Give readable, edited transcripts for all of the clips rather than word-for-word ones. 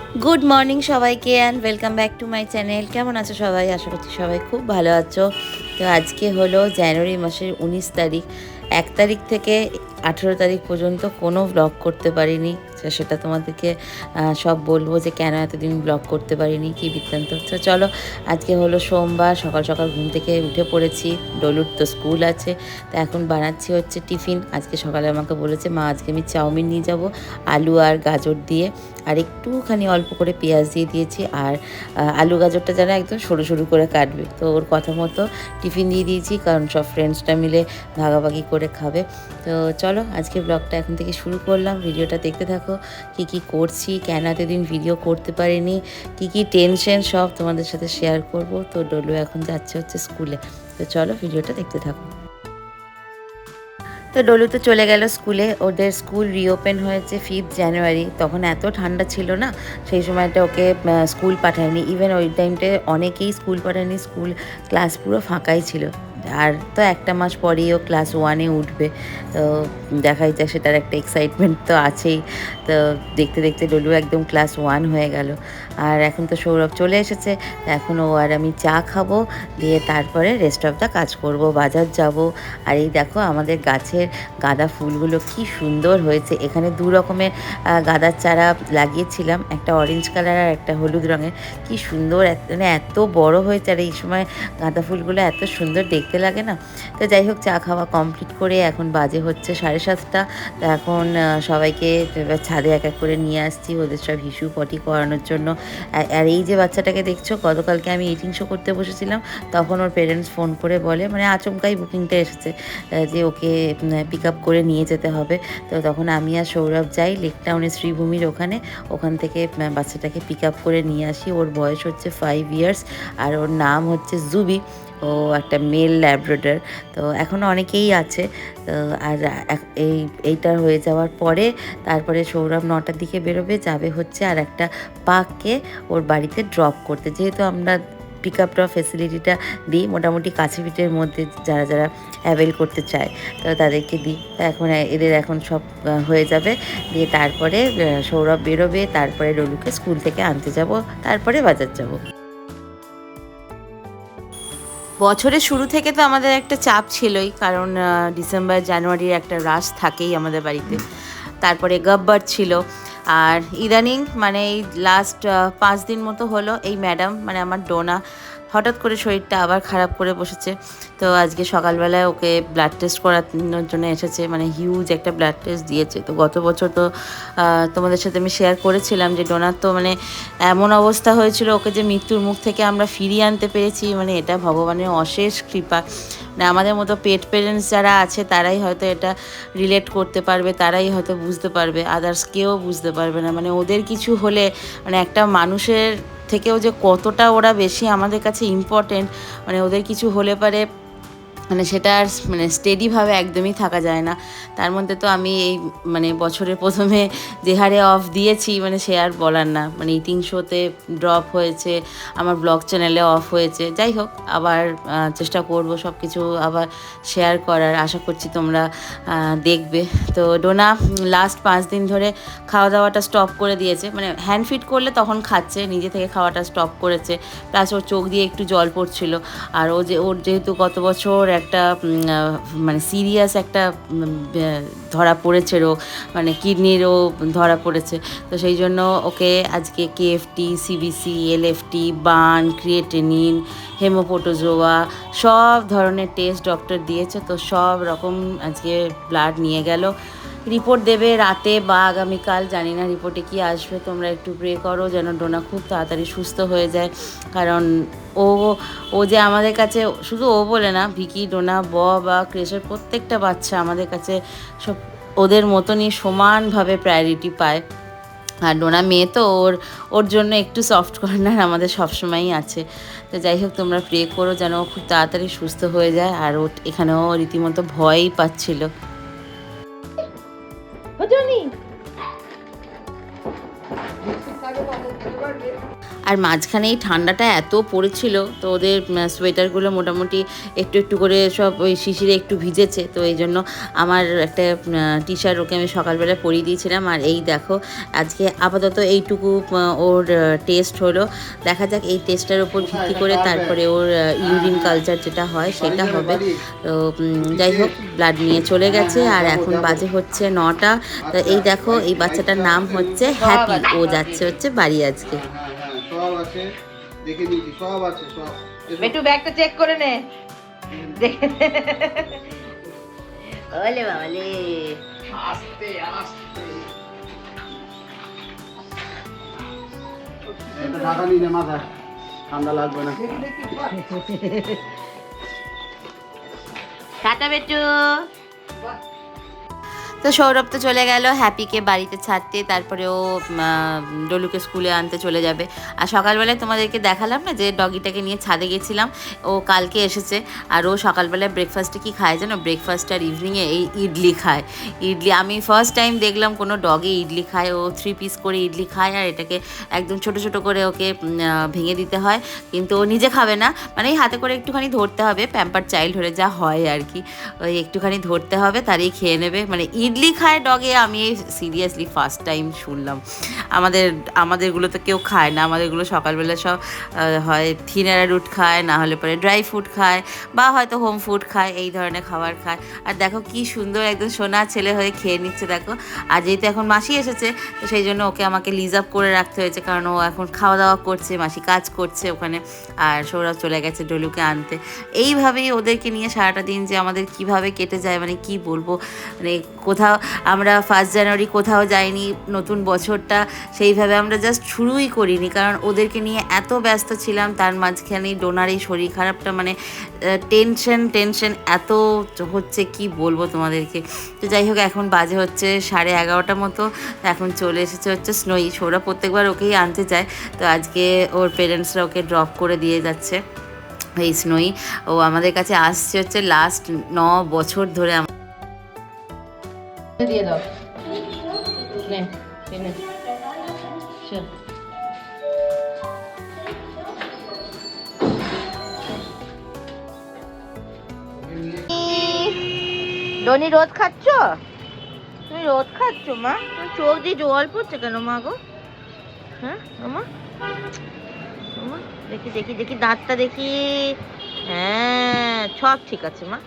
Good morning সবাইকে and welcome back to my channel. কেমন আছো সবাই? আশা করছি সবাই খুব ভালো আছো। তো আজকে হলো জানুয়ারি মাসের 19 তারিখ। 1 তারিখ থেকে 18 তারিখ পর্যন্ত কোনো ব্লগ করতে পারিনি। তো সেটা তোমাদেরকে সব বলবো যে কেন এতদিন ব্লগ করতে পারিনি, কী বৃত্তান্ত। তো চলো, আজকে হলো সোমবার, সকাল সকাল ঘুম থেকে উঠে পড়েছি। ডলুর তো স্কুল আছে, তো এখন বানাচ্ছি হচ্ছে টিফিন। আজকে সকালে আমাকে বলেছে মা আজকে আমি চাউমিন নিয়ে যাব আলু আর গাজর দিয়ে, আর একটুখানি অল্প করে পেঁয়াজ দিয়ে দিয়েছি। আর আলু গাজরটা যেন একদম সরু সরু করে কাটবে। তো ওর কথা মতো টিফিন দিয়ে দিয়েছি, কারণ সব ফ্রেন্ডসটা মিলে ভাগাভাগি করে খাবে। তো চলো, আজকে ব্লগটা এখন থেকে শুরু করলাম। ভিডিওটা দেখতে থাকো, কি কি করছি, কেন এতদিন ভিডিও করতে পারিনি, কি কি টেনশন, সব তোমাদের সাথে শেয়ার করব। তো ডলু এখন যাচ্ছে হচ্ছে স্কুলে। তো চলো, ভিডিওটা দেখতে থাকো। তো ডলু তো চলে গেল স্কুলে। ওদের স্কুল রিওপেন হয়েছে 5 জানুয়ারি। তখন এত ঠান্ডা ছিল না, সেই সময়টা ওকে স্কুল পাঠায়নি। ইভেন ওই টাইমটা অনেকেই স্কুল পাঠায়নি, স্কুল ক্লাস পুরো ফাঁকাই ছিল। আর তো একটা মাস পরেই ও ক্লাস 1-এ উঠবে। তো দেখাই যায়, সেটার একটা এক্সাইটমেন্ট তো আছেই। তো দেখতে দেখতে ডলু একদম ক্লাস 1 হয়ে গেল। আর এখন তো সৌরভ চলে এসেছে। এখন ও আর আমি চা খাবো, দিয়ে তারপরে রেস্ট অফ দ্য কাজ করব, বাজার যাব। আর এই দেখো আমাদের গাছের গাঁদা ফুলগুলো কি সুন্দর হয়েছে। এখানে 2 রকমের গাঁদার চারা লাগিয়েছিলাম, একটা অরেঞ্জ কালার আর একটা হলুদ রঙের। কি সুন্দর, মানে এত বড় হয়েছে। আর এই সময় গাঁদা ফুলগুলো এত সুন্দর দেখতে লাগে না। তো যাই হোক, চা খাওয়া কমপ্লিট করে এখন বাজে হচ্ছে 7:30। তো এখন সবাইকে এবার ছাদে এক এক করে নিয়ে আসছি ওদের সব হিসু পটি করানোর জন্য। আর এই যে বাচ্চাটাকে দেখছো, গতকালকে আমি ইটিং শো করতে বসেছিলাম, তখন ওর পেরেন্টস ফোন করে বলে, মানে আচমকাই বুকিংটা এসেছে, যে ওকে পিক আপ করে নিয়ে যেতে হবে। তো তখন আমি আর সৌরভ যাই লেক টাউনে শ্রীভূমির ওখান থেকে বাচ্চাটাকে পিক আপ করে নিয়ে আসি। ওর বয়স হচ্ছে 5 ইয়ার্স, আর ওর নাম হচ্ছে জুবি। ও একটা মেল ল্যাব্রাডর। তো এখনও অনেকেই আছে। তো আর এইটা হয়ে যাওয়ার পরে তারপরে সৌরভ 9টার দিকে বেরোবে, যাবে হচ্ছে আর একটা পাককে ওর বাড়িতে ড্রপ করতে। যেহেতু আমরা পিক আপ ড্রপ ফেসিলিটিটা দিই মোটামুটি কাছে পিঠের মধ্যে, যারা যারা অ্যাভেল করতে চায় তো তাদেরকে দিই। এখন এদের এখন সব হয়ে যাবে, দিয়ে তারপরে সৌরভ বেরোবে, তারপরে ডলুকে স্কুল থেকে আনতে যাব, তারপরে বাজার যাব। বছরের শুরু থেকে তো আমাদের একটা চাপ ছিলই, কারণ ডিসেম্বর জানুয়ারির একটা রাশ থাকেই আমাদের বাড়িতে। তারপরে গব্বর ছিল। আর ইদানিং মানে এই লাস্ট 5 দিন মতো হলো এই ম্যাডাম, মানে আমার ডোনা, হঠাৎ করে শরীরটা আবার খারাপ করে বসেছে। তো আজকে সকালবেলায় ওকে ব্লাড টেস্ট করানোর জন্য এসেছে, মানে হিউজ একটা ব্লাড টেস্ট দিয়েছে। তো গত বছর তো তোমাদের সাথে আমি শেয়ার করেছিলাম যে ডোনার তো মানে এমন অবস্থা হয়েছিল, ওকে যে মৃত্যুর মুখ থেকে আমরা ফিরিয়ে আনতে পেরেছি, মানে এটা ভগবানের অশেষ কৃপা। মানে আমাদের মতো পেট পেরেন্টস যারা আছে তারাই হয়তো এটা রিলেট করতে পারবে, তারাই হয়তো বুঝতে পারবে, আদার্স কেউ বুঝতে পারবে না। মানে ওদের কিছু হলে, মানে একটা মানুষের থেকেও যে কতটা ওরা বেশি আমাদের কাছে ইম্পর্টেন্ট, মানে ওদের কিছু হলে পারে মানে সেটা আর মানে স্টেডিভাবে একদমই থাকা যায় না। তার মধ্যে তো আমি এই মানে বছরের প্রথমে যে হারে অফ দিয়েছি, মানে সে আর বলার না। মানে ইটিং শোতে ড্রপ হয়েছে, আমার ব্লগ চ্যানেলে অফ হয়েছে। যাই হোক, আবার চেষ্টা করব সব কিছু আবার শেয়ার করার, আশা করছি তোমরা দেখবে। তো ডোনা লাস্ট 5 দিন ধরে খাওয়া দাওয়াটা স্টপ করে দিয়েছে, মানে হ্যান্ড ফিড করলে তখন খাচ্ছে, নিজে থেকে খাওয়াটা স্টপ করেছে। প্লাস ওর চোখ দিয়ে একটু জল পড়ছিল। আর ওর যেহেতু গত বছর একটা মানে সিরিয়াস একটা ধরা পড়েছে রোগ, মানে কিডনিরও ধরা পড়েছে। তো সেই জন্য ওকে আজকে KFT, CBC, LFT, burn, creatinine, হেমোপোটোজোয়া সব ধরনের টেস্ট ডক্টর দিয়েছে। তো সব রকম আজকে ব্লাড নিয়ে গেল। রিপোর্ট দেবে রাতে বা আগামীকাল, জানি না রিপোর্টে কি আসবে। তোমরা একটু প্রে করো যেন ডোনা খুব তাড়াতাড়ি সুস্থ হয়ে যায়, কারণ ও ও যে আমাদের কাছে, শুধু ও বলে না, ভিকি, ডোনা, বা ক্রেশের প্রত্যেকটা বাচ্চা আমাদের কাছে সব ওদের মতনই সমানভাবে প্রায়োরিটি পায়। আর ডোনা মেয়ে তো, ওর জন্য একটু সফট কর্নার আমাদের সবসময়ই আছে। তো যাই হোক, তোমরা প্রে করো যেন ও খুব তাড়াতাড়ি সুস্থ হয়ে যায়। আর ও এখানেও রীতিমতো ভয়ই পাচ্ছিল। আর মাঝখানে এই ঠান্ডাটা এত পড়েছিল, তো ওদের সোয়েটারগুলো মোটামুটি একটু একটু করে সব ওই শিশিরে একটু ভিজেছে, তো এই জন্য আমার একটা টি শার্ট ওকে আমি সকালবেলা পরিয়ে দিয়েছিলাম। আর এই দেখো আজকে আপাতত এইটুকু ওর টেস্ট হলো, দেখা যাক এই টেস্টটার উপর ভিত্তি করে তারপরে ওর ইউরিন কালচার যেটা হয় সেটা হবে। তো যাই হোক, ব্লাড নিয়ে চলে গেছে আর এখন বাজে হচ্ছে 9টা। তো এই দেখো এই বাচ্চাটার নাম হচ্ছে হ্যাপি, ও যাচ্ছে হচ্ছে বাড়ি আজকে। সব আছে, দেখে নিয়েছি, সব আছে, সব। একটু ব্যাগটা চেক করে নে। ওলে বাবালে, আস্তে আস্তে এটা ঢাকা নিয়ে নে মাথা, ঠান্ডা লাগবে না। টাটা বেটু। তো সৌরভ তো চলে গেল হ্যাপিকে বাড়িতে ছাড়তে, তারপরে ও ডলুকে স্কুলে আনতে চলে যাবে। আর সকালবেলায় তোমাদেরকে দেখালাম না যে ডগিটাকে নিয়ে ছাদে গেছিলাম, ও কালকে এসেছে। আর ও সকালবেলায় ব্রেকফাস্টে কি খায় জানো? ব্রেকফাস্ট আর ইভিনিংয়ে এই ইডলি খায়। ইডলি আমি ফার্স্ট টাইম দেখলাম কোনো ডগে ইডলি খায়। ও 3 পিস করে ইডলি খায় আর এটাকে একদম ছোট ছোট করে ওকে ভেঙে দিতে হয়, কিন্তু ও নিজে খাবে না, মানে এই হাতে করে একটুখানি ধরতে হবে, প্যাম্পার চাইল্ড হলে যা হয় আর কি, ওই একটুখানি ধরতে হবে তারই খেয়ে নেবে। মানে ইডলি খায় ডগে, আমি সিরিয়াসলি ফার্স্ট টাইম শুনলাম। আমাদেরগুলো তো কেউ খায় না, আমাদেরগুলো সকালবেলা সব হয় থিনারা রুট খায়, না হলে পরে ড্রাই ফুড খায়, বা হয়তো হোম ফুড খায়, এই ধরনের খাবার খায়। আর দেখো কি সুন্দর একদম সোনা ছেলে হয়ে খেয়ে নিচ্ছে দেখো। আর যেহেতু এখন মাসি এসেছে, তো সেই জন্য ওকে আমাকে লিজ আপ করে রাখতে হয়েছে, কারণ ও এখন খাওয়া দাওয়া করছে, মাসি কাজ করছে ওখানে, আর সৌরভ চলে গেছে ডলুকে আনতে। এইভাবেই ওদেরকে নিয়ে সারাটা দিন যে আমাদের কিভাবে কেটে যায়, মানে কি বলবো, মানে কোথাও আমরা 1 জানুয়ারি কোথাও যাইনি, নতুন বছরটা সেইভাবে আমরা জাস্ট শুরুই করিনি, কারণ ওদেরকে নিয়ে এত ব্যস্ত ছিলাম। তার মাঝখানে ডোনার এই শরীর খারাপটা, মানে টেনশন এত হচ্ছে কি বলবো তোমাদেরকে। তো যাই হোক, এখন বাজে হচ্ছে 11:30 মতো, এখন চলে এসেছে হচ্ছে স্নোই। সৌরভ প্রত্যেকবার ওকেই আনতে যায়, তো আজকে ওর পেরেন্টসরা ওকে ড্রপ করে দিয়ে যাচ্ছে। এই স্নোই ও আমাদের কাছে আসছে হচ্ছে লাস্ট 9 বছর ধরে। দিয়ে দাও, নে নে চল। ডনি রোদ খাচ্ছ? তুমি রোদ খাচ্ছ মা? তুমি চোখ দিয়ে জল পড়ছে কেন মা গো? হ্যাঁ মা, দেখি দেখি দেখি দাঁতটা দেখি। হ্যাঁ সব ঠিক আছে মা।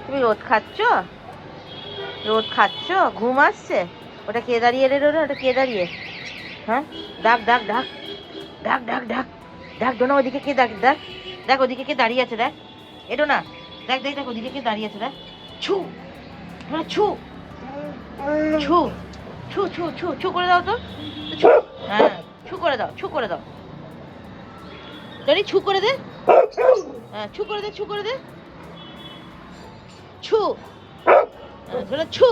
তুমি রোদ খাচ্ছ? রোদ খাচ্ছ? ঘুম আসছে? ওটা কে দাঁড়িয়ে রে? ওটা কে দাঁড়িয়ে? হ্যাঁ ডাক ডাক ডাক ডাক ডাক ডাক ডাক ডোনা, ওদিকে কে ডাক ডাক, দেখ ওদিকে কে দাঁড়িয়ে আছে, দেখ এটো না, দেখ দেখ দেখ ওদিকে কে দাঁড়িয়ে আছে, দেখ। ছু ছু ছু ছু ছু ছু ছু করে দাও তো, হ্যাঁ ছু করে দাও, ছু করে দাও ডনি, ছু করে দে, হ্যাঁ ছু করে দে, ছু করে দে, ছু ছু।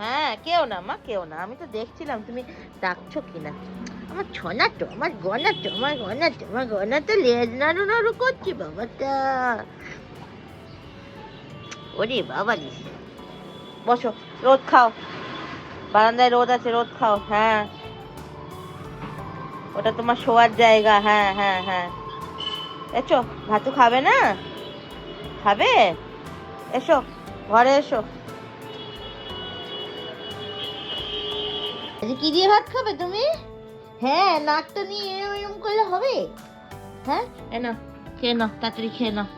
হ্যাঁ কেউ না মা, কেউ না, আমি তো দেখছিলাম তুমি ডাকছো কিনা। আমার ছনাটো, আমার গনাটো, আমার গনাটো, আমার গনাটো লেজ নাড়ু নাড়ু করছি বাবাটা। ওরে বাবা, বসো, রোদ খাও, বারান্দায় রোদ আছে, রোদ খাও। হ্যাঁ ওটা তোমার শোয়ার জায়গা। হ্যাঁ হ্যাঁ হ্যাঁ, এসো, ভাতু খাবে না? খাবে? এসো ঘরে এসো। কি দিয়ে ভাত খাবে তুমি? হ্যাঁ নাকটা নিয়ে এরকম করলে হবে? হ্যাঁ না, খেয়ে নাও, তাড়াতাড়ি খেয়ে নাও।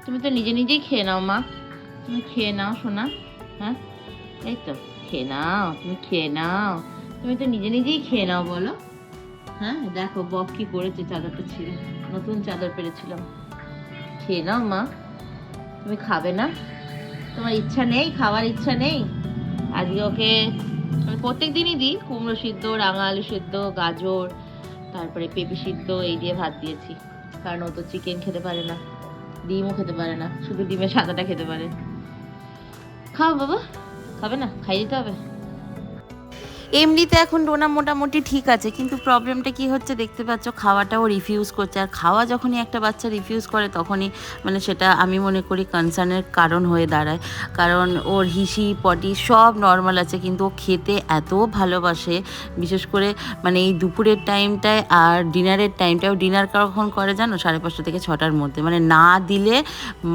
তুমি তো নিজে নিজেই খেয়ে নাও মা, তুমি খেয়ে নাও সোনা। হ্যাঁ এই তো খেয়ে নাও, তুমি খেয়ে নাও, তুমি তো নিজে নিজেই খেয়ে নাও বলো। হ্যাঁ দেখো বক কি করেছে, চাদরটা ছিল, নতুন চাদর পেরেছিলাম। খেয়ে নাও মা। তুমি খাবে না? তোমার ইচ্ছা নেই, খাওয়ার ইচ্ছা নেই? আজকে ওকে আমি প্রত্যেক দিনই দিই কুমড়ো সিদ্ধ, রাঙা আলু সিদ্ধ, গাজর, তারপরে পেঁপে সিদ্ধ, এই দিয়ে ভাত দিয়েছি, কারণ ও তো চিকেন খেতে পারে না, ডিমও খেতে পারে না, শুধু ডিমের সাদাটা খেতে পারে। খাও বাবা, খাবে না? খাইয়ে দিতে হবে। এমনিতে এখন ডোনা মোটামুটি ঠিক আছে, কিন্তু প্রবলেমটা কি হচ্ছে দেখতে পাচ্ছ, খাওয়াটাও রিফিউজ করছে। আর খাওয়া যখনই একটা বাচ্চা রিফিউজ করে তখনই মানে সেটা আমি মনে করি কনসার্নের কারণ হয়ে দাঁড়ায়। কারণ ওর হিসি পটি সব নর্মাল আছে, কিন্তু ও খেতে এত ভালোবাসে, বিশেষ করে মানে এই দুপুরের টাইমটায় আর ডিনারের টাইমটায়। ও ডিনার কখন করে জানো? 5:30 থেকে 6টার মধ্যে। মানে না দিলে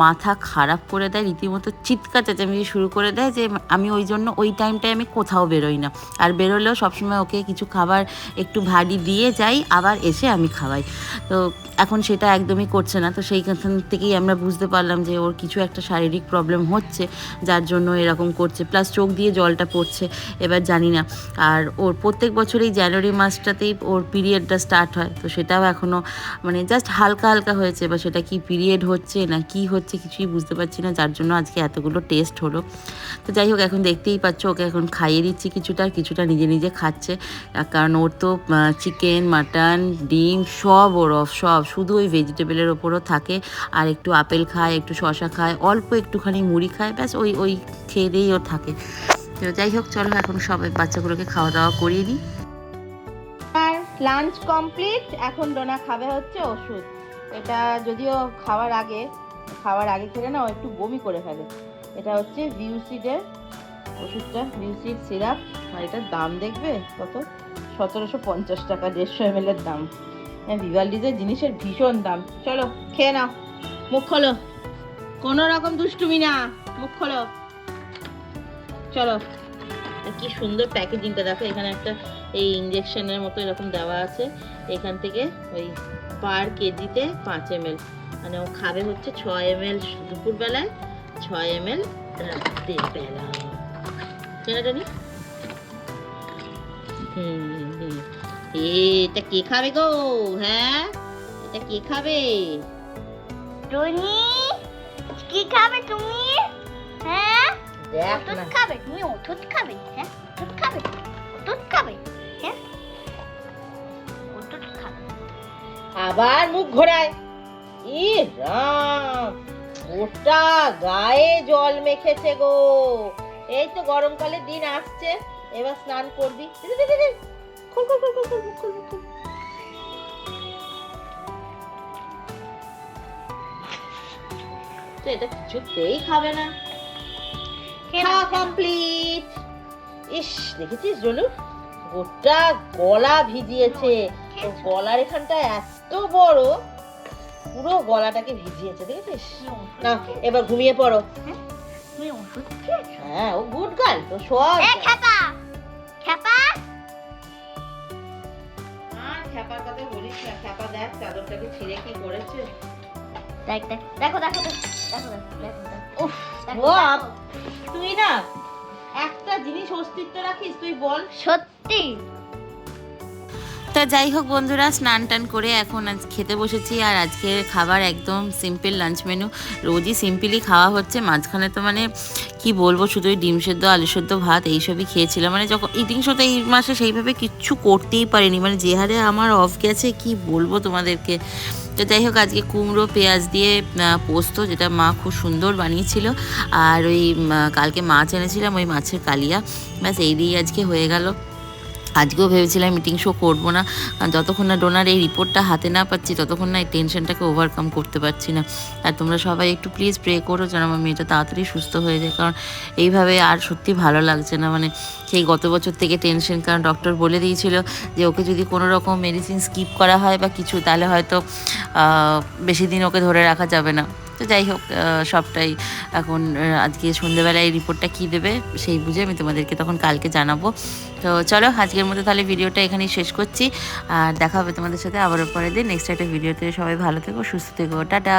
মাথা খারাপ করে দেয়, রীতিমতো চিৎকার চেঁচামেচি শুরু করে দেয় যে আমি ওই জন্য ওই টাইমটায় আমি কোথাও বেরোই না। আর বেরোলেও সবসময় ওকে কিছু খাবার একটু ভারী দিয়ে যাই, আবার এসে আমি খাওয়াই। তো এখন সেটা একদমই করছে না। তো সেইখান থেকেই আমরা বুঝতে পারলাম যে ওর কিছু একটা শারীরিক প্রবলেম হচ্ছে, যার জন্য এরকম করছে। প্লাস চোখ দিয়ে জলটা পড়ছে, এবার জানি না। আর ওর প্রত্যেক বছরই জানুয়ারি মাসটাতেই ওর পিরিয়ডটা স্টার্ট হয়, তো সেটাও এখনও মানে জাস্ট হালকা হালকা হয়েছে। বা সেটা কি পিরিয়ড হচ্ছে না কি হচ্ছে কিছুই বুঝতে পারছি না, যার জন্য আজকে এতগুলো টেস্ট হলো। তো যাই হোক, এখন দেখতেই পাচ্ছ ওকে এখন খাইয়ে দিচ্ছি কিছুটা, আর কিছুটা নিজে নিজে খাচ্ছে। কারণ ওর তো চিকেন, মাটন, ডিম সব ওর অফ, সব শুধু ওই ভেজিটেবলের ওপরও থাকে। আর একটু আপেল খায়, একটু শশা খায়, অল্প একটুখানি মুড়ি খায়, ব্যাস ওই ওই খেয়ে দিয়েই ওর থাকে। তো যাই হোক, চলো এখন সবাই বাচ্চাগুলোকে খাওয়া দাওয়া করিয়ে দিই। আর লাঞ্চ কমপ্লিট, এখন ডোনা খাবে হচ্ছে ওষুধ। এটা যদিও খাওয়ার আগে খেলে না ও একটু বমি করে ফেলে। এটা হচ্ছে ভিউসিডের ওষুধটা, ভিউসিড সিরাপ। আর এটার দাম দেখবে কত, 1750 টাকা, 150 ml এর দাম। হ্যাঁ, ভিভালডিজের জিনিসের ভীষণ দাম। চলো খেয়ে নাও, মুখ খোলো, কোনো রকম দুষ্টুমি না, মুখ খোলো, চলো। কি সুন্দর প্যাকেজিংটা দেখো, এখানে একটা এই ইঞ্জেকশনের মতো এরকম দেওয়া আছে। এখান থেকে ওই পার কেজিতে 5 ml, মানে ও খাবে হচ্ছে 6 ml দুপুরবেলায়, 6 ml রাতের বেলা। জানি এটা কে খাবে গো? হ্যাঁ, এটা কে খাবে? টনি, কি খাবে তুমি? হ্যাঁ, দেখ না, ওষুধ খাবে তুমি? ওষুধ খাবে? হ্যাঁ, ওষুধ খাবে? ওষুধ খাবে? হ্যাঁ, ওষুধ খাবে। আবার মুখ ঘোরায়। ই রাম, গোটা গায়ে জল মেখেছে গো। এই তো গরমকালের দিন আসছে, এবার স্নান করবি। খুল খুল খুল খুল খুল খুল খুল। তো এটা কিছুতেই খাবে না। খাওয়া কমপ্লিট। ইস, দেখেছিস জলু, গোটা গলা ভিজিয়েছে। ওর গলার এখানটা এত বড়, পুরো গলাটাকে ভিজিয়েছে, দেখেছিস? না, এবার ঘুমিয়ে পড়ো। তুমি ওষুধ খেয়েছো? হ্যাঁ, ও গুড গার্ল তো, সব। এ খেপা, খেপা, আর খ্যাপার কথা বলিস না। খ্যাপা দেখ চাদরটাকে ছিঁড়ে কি করেছে। দেখ দেখ, দেখো দেখো দেখো দেখো দেখো দেখো। উফ, দেখো, বাপ, দেখো। তুই না একটা জিনিস অস্তিত্ব রাখিস, তুই বল। সত্যি। তা যাই হোক বন্ধুরা, স্নান টান করে এখন আজ খেতে বসেছি। আর আজকের খাবার একদম সিম্পল লাঞ্চ মেনু। রোজই সিম্পলি খাওয়া হচ্ছে, মাঝখানে তো মানে কি বলবো, শুধু ওই ডিম সেদ্ধ, আলু সেদ্ধ, ভাত এইসবই খেয়েছিলাম। মানে যখন ইটিং শোতে এই মাসে সেইভাবে কিচ্ছু করতেই পারিনি, মানে যে হারে আমার অফ গেছে কি বলবো তোমাদেরকে। তো যাই হোক, আজকে কুমড়ো পেঁয়াজ দিয়ে পোস্ত, যেটা মা খুব সুন্দর বানিয়েছিল। আর ওই কালকে মাছ এনেছিলাম, ওই মাছের কালিয়া, ব্যাস এই দিয়ে আজকে হয়ে গেল। আজকেও ভেবেছিলাম মিটিং শো করবো না, কারণ যতক্ষণ না ডোনার এই রিপোর্টটা হাতে না পাচ্ছি ততক্ষণ না এই টেনশনটাকে ওভারকাম করতে পারছি না। আর তোমরা সবাই একটু প্লিজ প্রে করো যেন আমার মেয়েটা তাড়াতাড়ি সুস্থ হয়ে যায়, কারণ এইভাবে আর সত্যি ভালো লাগছে না। মানে সেই গত বছর থেকে টেনশন, কারণ ডক্টর বলে দিয়েছিল যে ওকে যদি কোনো রকম মেডিসিন স্কিপ করা হয় বা কিছু, তাহলে হয়তো বেশি দিন ওকে ধরে রাখা যাবে না। তো যাই হোক, সবটাই এখন আজকে সন্ধ্যেবেলায় এই রিপোর্টটা কী দেবে সেই বুঝে আমি তোমাদেরকে তখন কালকে জানাবো। তো চলো আজকের মতো তাহলে ভিডিওটা এখানেই শেষ করছি, আর দেখা হবে তোমাদের সাথে আবারও পরের দিন নেক্সট একটা ভিডিওতে। সবাই ভালো থেকো, সুস্থ থেকো, টাটা।